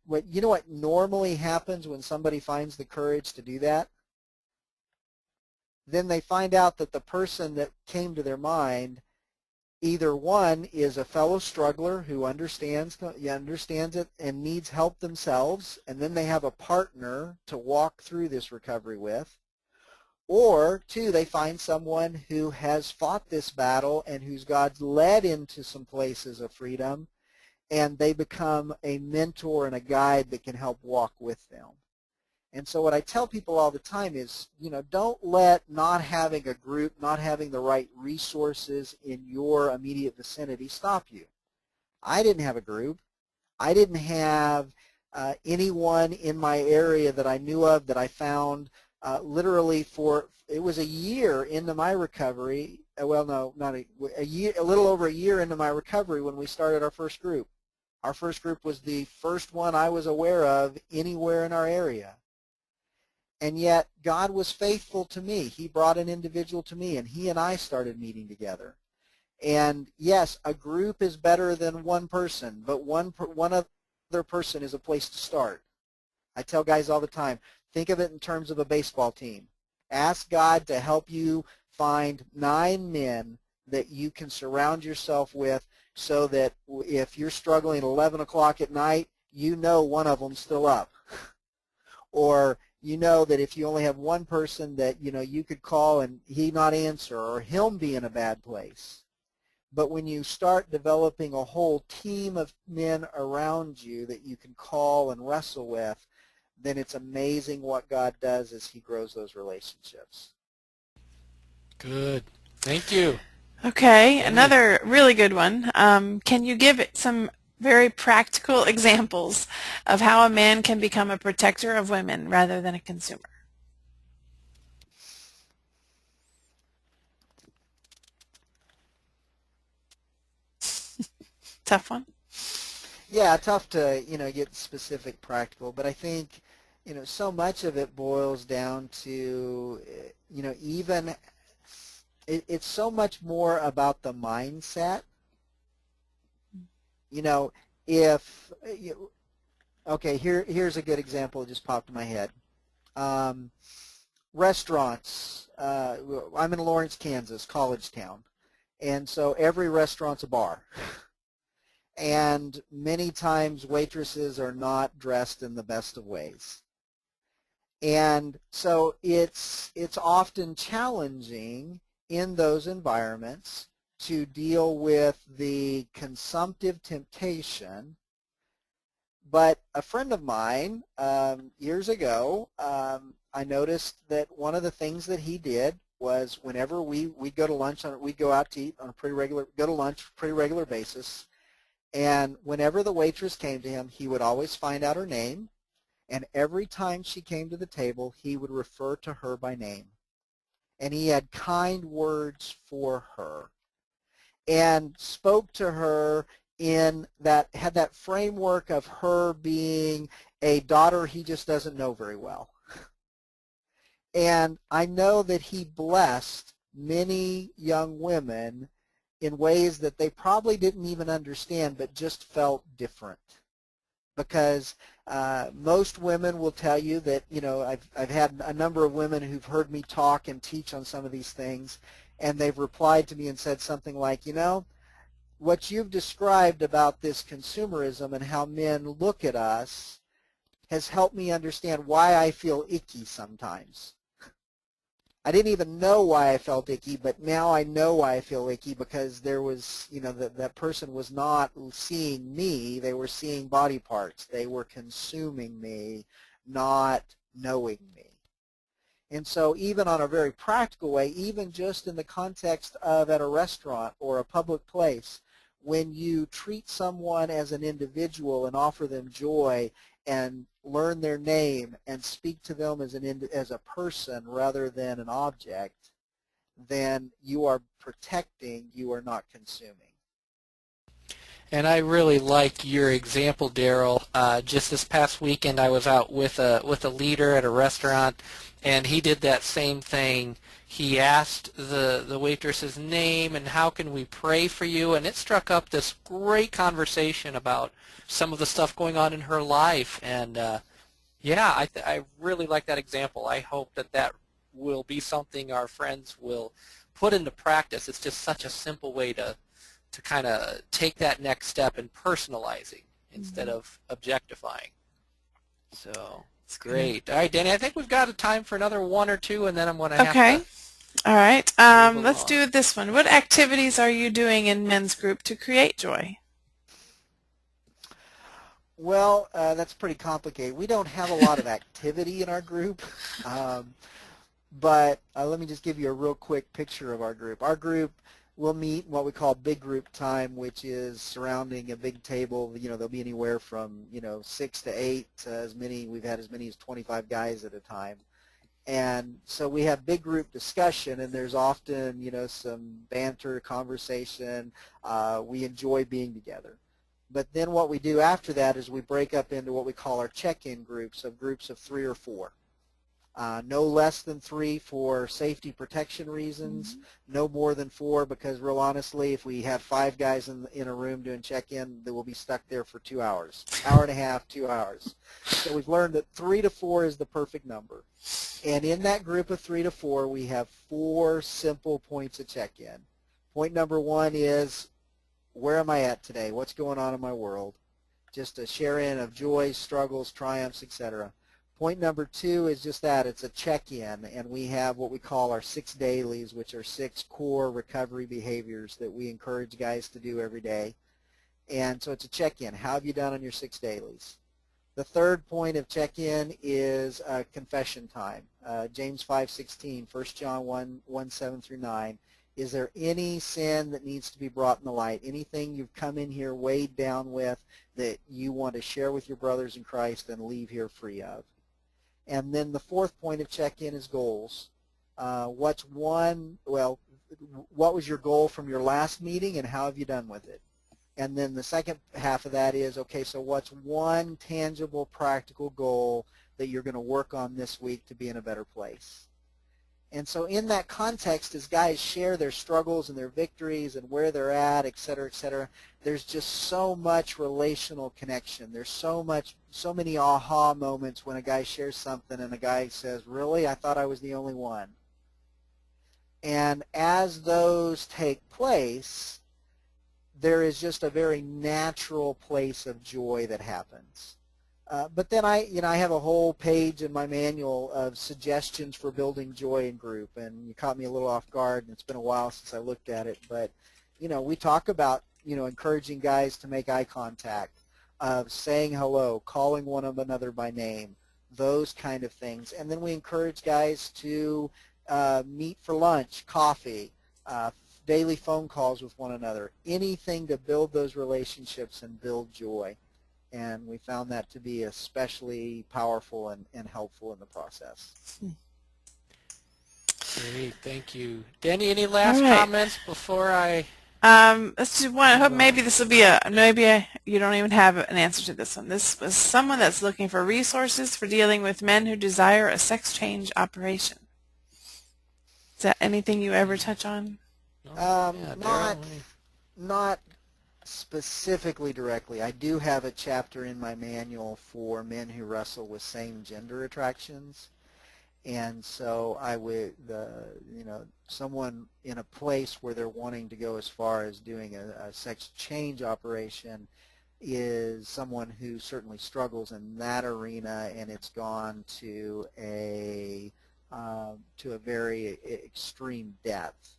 normally happens when somebody finds the courage to do that? Then they find out that the person that came to their mind, either one is a fellow struggler who understands it and needs help themselves, and then they have a partner to walk through this recovery with, or two, they find someone who has fought this battle and who's God's led into some places of freedom, and they become a mentor and a guide that can help walk with them. And so what I tell people all the time is, don't let not having a group, not having the right resources in your immediate vicinity stop you. I didn't have a group. I didn't have anyone in my area that I knew of that I found literally it was a year into my recovery. Well, no, not a year, a little over a year into my recovery when we started our first group. Our first group was the first one I was aware of anywhere in our area. And yet God was faithful to me. He brought an individual to me, and he and I started meeting together. And yes, a group is better than one person, but one other person is a place to start. I tell guys all the time, think of it in terms of a baseball team. Ask God to help you find 9 men that you can surround yourself with, so that if you're struggling at 11 o'clock at night, one of them's still up. Or that if you only have one person that you could call and he not answer, or him be in a bad place. But when you start developing a whole team of men around you that you can call and wrestle with, then it's amazing what God does as He grows those relationships. Good. Thank you. Okay, another really good one. Can you give some very practical examples of how a man can become a protector of women rather than a consumer. Tough one. Yeah, tough to, get specific practical, but I think, so much of it boils down to, even it's so much more about the mindset. If okay, here's a good example that just popped in my head. Restaurants. I'm in Lawrence, Kansas, college town, and so every restaurant's a bar. And many times waitresses are not dressed in the best of ways. And so it's often challenging in those environments to deal with the consumptive temptation. But a friend of mine years ago, I noticed that one of the things that he did was whenever we go to lunch, we go out to eat on a go to lunch on a pretty regular basis. And whenever the waitress came to him, he would always find out her name. And every time she came to the table, he would refer to her by name. And he had kind words for her and spoke to her had that framework of her being a daughter he just doesn't know very well. And I know that he blessed many young women in ways that they probably didn't even understand but just felt different. Because most women will tell you that, I've had a number of women who've heard me talk and teach on some of these things, and they've replied to me and said something like, what you've described about this consumerism and how men look at us has helped me understand why I feel icky sometimes. I didn't even know why I felt icky, but now I know why I feel icky, because there was, that person was not seeing me. They were seeing body parts. They were consuming me, not knowing me. And so even on a very practical way, even just in the context of at a restaurant or a public place, when you treat someone as an individual and offer them joy and learn their name and speak to them as a person rather than an object, then you are protecting, you are not consuming. And I really like your example, Darrell. Just this past weekend, I was out with a leader at a restaurant, and he did that same thing. He asked the waitress's name and how can we pray for you, and it struck up this great conversation about some of the stuff going on in her life. And yeah, I really like that example. I hope that will be something our friends will put into practice. It's just such a simple way to kind of take that next step in personalizing instead of objectifying. So it's great. All right, Danny, I think we've got a time for another one or two, and then I'm going to have Okay. to All right. move Let's along. do this one. What activities are you doing in men's group to create joy? Well, that's pretty complicated. We don't have a lot of activity in our group, but let me just give you a real quick picture of our group. Our group will meet in what we call big group time, which is surrounding a big table. There'll be anywhere from 6 to 8. We've had as many as 25 guys at a time. And so we have big group discussion, and there's often some banter, conversation. We enjoy being together. But then what we do after that is we break up into what we call our check-in groups of 3 or 4. No less than 3 for safety protection reasons, no more than 4, because real honestly, if we have 5 guys in a room doing check-in, they will be stuck there for 2 hours, hour and a half, 2 hours. So we've learned that 3 to 4 is the perfect number. And in that group of 3 to 4, we have 4 simple points of check-in. Point number 1 is, where am I at today? What's going on in my world? Just a share-in of joys, struggles, triumphs, etc. Point number 2 is just that. It's a check-in, and we have what we call our 6 dailies, which are 6 core recovery behaviors that we encourage guys to do every day. And so it's a check-in. How have you done on your 6 dailies? The third point of check-in is confession time. James 5:16, 1 John 1:7 through 9. Is there any sin that needs to be brought in the light? Anything you've come in here weighed down with that you want to share with your brothers in Christ and leave here free of? And then the fourth point of check-in is goals. What was your goal from your last meeting and how have you done with it? And then the second half of that is, okay, so what's one tangible, practical goal that you're going to work on this week to be in a better place? And so in that context, as guys share their struggles and their victories and where they're at, et cetera, there's just so much relational connection. There's so many aha moments when a guy shares something and a guy says, really, I thought I was the only one. And as those take place, there is just a very natural place of joy that happens. But then I have a whole page in my manual of suggestions for building joy in group, and you caught me a little off guard, and it's been a while since I looked at it. But we talk about encouraging guys to make eye contact, saying hello, calling one another by name, those kind of things, and then we encourage guys to meet for lunch, coffee, daily phone calls with one another, anything to build those relationships and build joy. And we found that to be especially powerful and helpful in the process. Great, thank you. Denny, any last comments before I... Let's do one. I hope maybe this will be you don't even have an answer to this one. This was someone that's looking for resources for dealing with men who desire a sex change operation. Is that anything you ever touch on? Not specifically directly. I do have a chapter in my manual for men who wrestle with same gender attractions, and so I would, someone in a place where they're wanting to go as far as doing a sex change operation is someone who certainly struggles in that arena, and it's gone to a very extreme depth.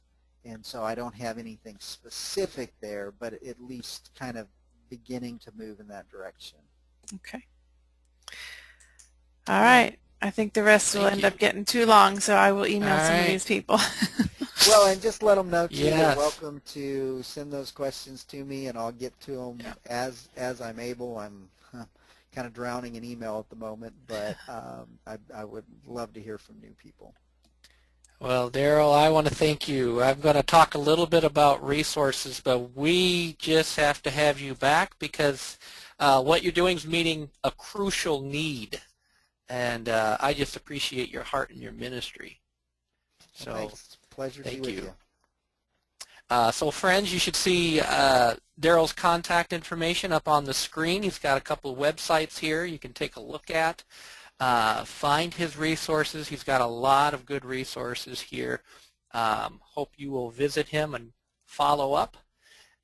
And so I don't have anything specific there, but at least kind of beginning to move in that direction. Okay. All right. I think the rest will end up getting too long, so I will email some of these people. Well, and just let them know, too, you're welcome to send those questions to me, and I'll get to them as I'm able. I'm kind of drowning in email at the moment, but I would love to hear from new people. Well, Darrell, I want to thank you. I'm going to talk a little bit about resources, but we just have to have you back because what you're doing is meeting a crucial need, and I just appreciate your heart and your ministry. So, thanks. Pleasure to be with you. So, friends, you should see Darrell's contact information up on the screen. He's got a couple of websites here you can take a look at. Find his resources. He's got a lot of good resources here. Hope you will visit him and follow up.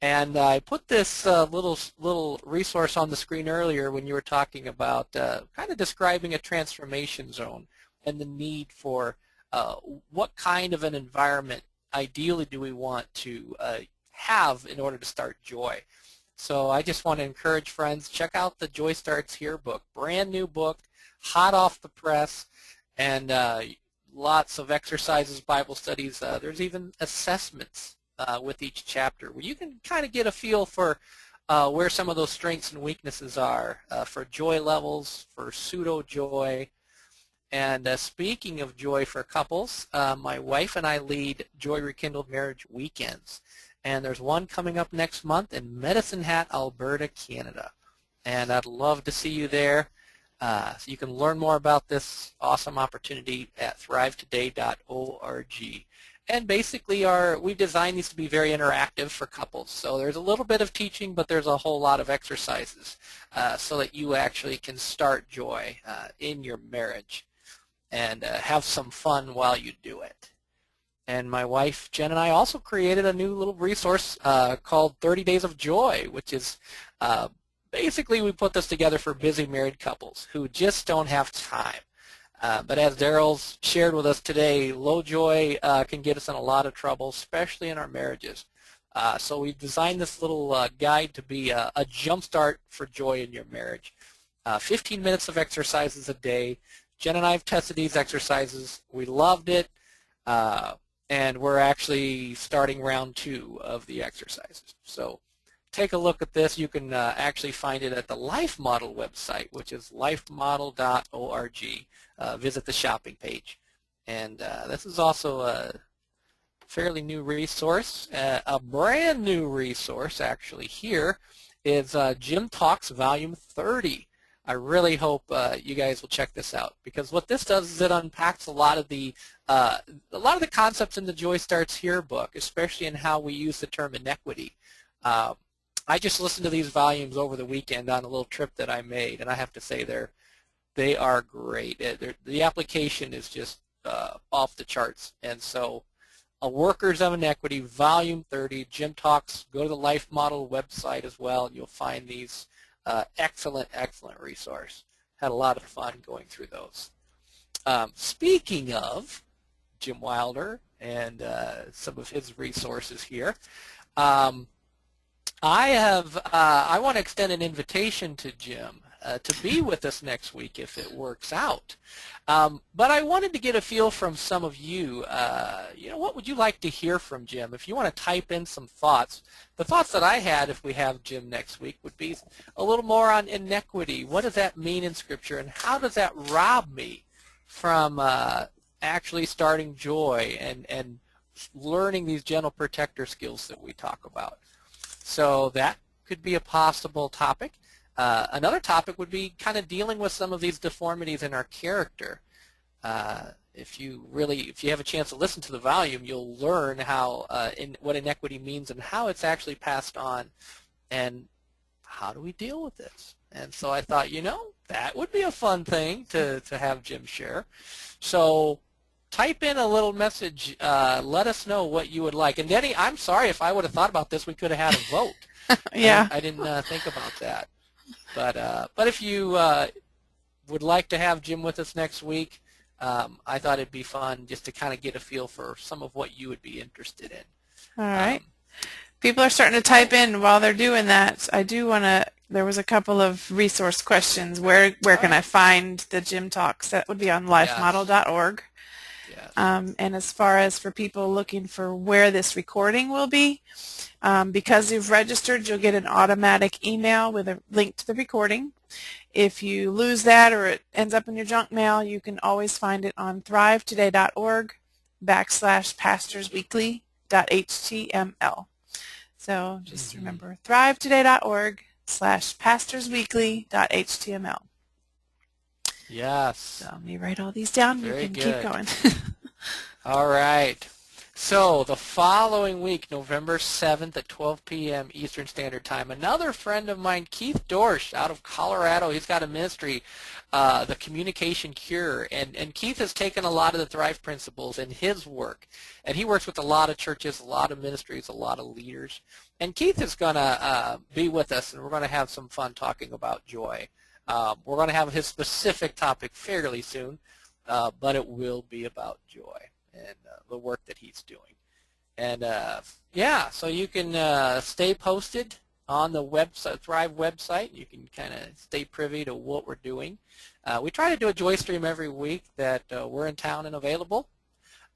And I put this little resource on the screen earlier when you were talking about kind of describing a transformation zone and the need for what kind of an environment ideally do we want to have in order to start joy. So I just want to encourage friends, check out the Joy Starts Here book, brand new book, hot off the press, and lots of exercises, Bible studies. There's even assessments with each chapter where you can kind of get a feel for where some of those strengths and weaknesses are for joy levels, for pseudo-joy. And speaking of joy for couples, my wife and I lead Joy Rekindled Marriage Weekends. And there's one coming up next month in Medicine Hat, Alberta, Canada. And I'd love to see you there. So you can learn more about this awesome opportunity at thrivetoday.org. And basically we've designed these to be very interactive for couples. So there's a little bit of teaching, but there's a whole lot of exercises so that you actually can start joy in your marriage and have some fun while you do it. And my wife, Jen, and I also created a new little resource called 30 Days of Joy, which is basically we put this together for busy married couples who just don't have time. But as Darrell's shared with us today, low joy can get us in a lot of trouble, especially in our marriages. So we designed this little guide to be a jumpstart for joy in your marriage. 15 minutes of exercises a day. Jen and I have tested these exercises. We loved it. and we're actually starting round 2 of the exercises. So take a look at this. You can actually find it at the Life Model website, which is lifemodel.org. Visit the shopping page. And this is also a fairly new resource. A brand new resource actually here is Jim Talks Volume 30. I really hope you guys will check this out, because what this does is it unpacks a lot of the concepts in the Joy Starts Here book, especially in how we use the term inequity. I just listened to these volumes over the weekend on a little trip that I made, and I have to say they are great. The application is just off the charts. And so Workers of Inequity, Volume 30, Jim Talks, go to the Life Model website as well, and you'll find these excellent resource. Had a lot of fun going through those. Speaking of Jim Wilder and some of his resources here, I want to extend an invitation to Jim to be with us next week if it works out. But I wanted to get a feel from some of you. What would you like to hear from Jim? If you want to type in some thoughts, the thoughts that I had if we have Jim next week would be a little more on inequity. What does that mean in Scripture, and how does that rob me from actually starting joy and learning these gentle protector skills that we talk about? So that could be a possible topic. Another topic would be kind of dealing with some of these deformities in our character. If you have a chance to listen to the volume, you'll learn how what inequity means and how it's actually passed on, and how do we deal with this. And so I thought, that would be a fun thing to have Jim share. So type in a little message. Let us know what you would like. And Denny, I'm sorry, if I would have thought about this, we could have had a vote. Yeah. I didn't think about that. But if you would like to have Jim with us next week, I thought it'd be fun just to kind of get a feel for some of what you would be interested in. All right. People are starting to type in while they're doing that. I do want to, there was a couple of resource questions. Where can I find the Jim Talks? That would be on lifemodel.org. Yes. And as far as for people looking for where this recording will be, because you've registered, you'll get an automatic email with a link to the recording. If you lose that or it ends up in your junk mail, you can always find it on thrivetoday.org/pastorsweekly.html. So just remember, thrivetoday.org/pastorsweekly.html. Yes. So let me write all these down. Very you can good. keep going. All right. So the following week, November 7th at 12 p.m. Eastern Standard Time, another friend of mine, Keith Dorsch, out of Colorado, he's got a ministry, the Communication Cure, and Keith has taken a lot of the Thrive principles in his work, and he works with a lot of churches, a lot of ministries, a lot of leaders, and Keith is going to be with us, and we're going to have some fun talking about joy. We're going to have his specific topic fairly soon, but it will be about joy and the work that he's doing. And yeah, so you can stay posted on the website, Thrive website. You can kind of stay privy to what we're doing. We try to do a joy stream every week that we're in town and available.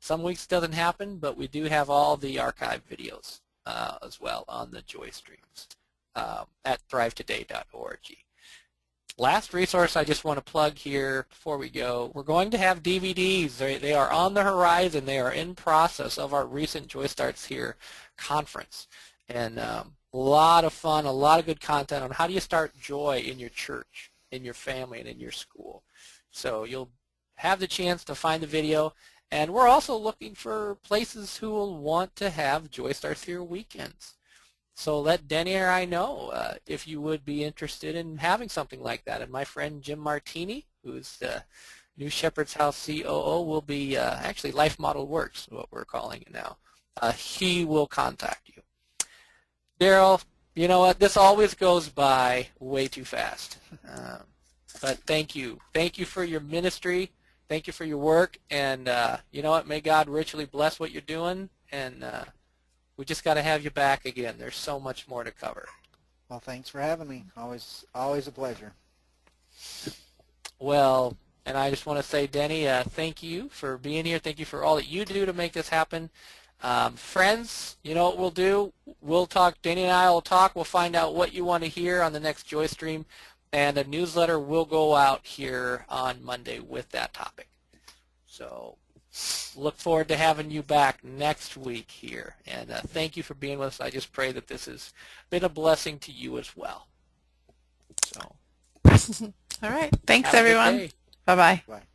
Some weeks it doesn't happen, but we do have all the archive videos as well on the joy streams at thrivetoday.org. Last resource I just want to plug here before we go, we're going to have DVDs. They are on the horizon. They are in process of our recent Joy Starts Here conference. And a lot of fun, a lot of good content on how do you start joy in your church, in your family, and in your school. So you'll have the chance to find the video. And we're also looking for places who will want to have Joy Starts Here weekends. So let Denny or I know if you would be interested in having something like that. And my friend Jim Martini, who's the New Shepherd's House COO, will be actually Life Model Works, what we're calling it now. He will contact you. Darrell, you know what? This always goes by way too fast. But thank you. Thank you for your ministry. Thank you for your work. And you know what? May God richly bless what you're doing. And we just got to have you back again. There's so much more to cover. Well, thanks for having me. Always a pleasure. Well, And I just want to say, Denny, thank you for being here. Thank you for all that you do to make this happen. Friends, you know what we'll do? We'll talk. Denny and I will talk. We'll find out what you want to hear on the next Joy Stream, and a newsletter will go out here on Monday with that topic. So look forward to having you back next week here. And thank you for being with us. I just pray that this has been a blessing to you as well. So, All right. Thanks, have a good everyone. day. Bye-bye. Bye.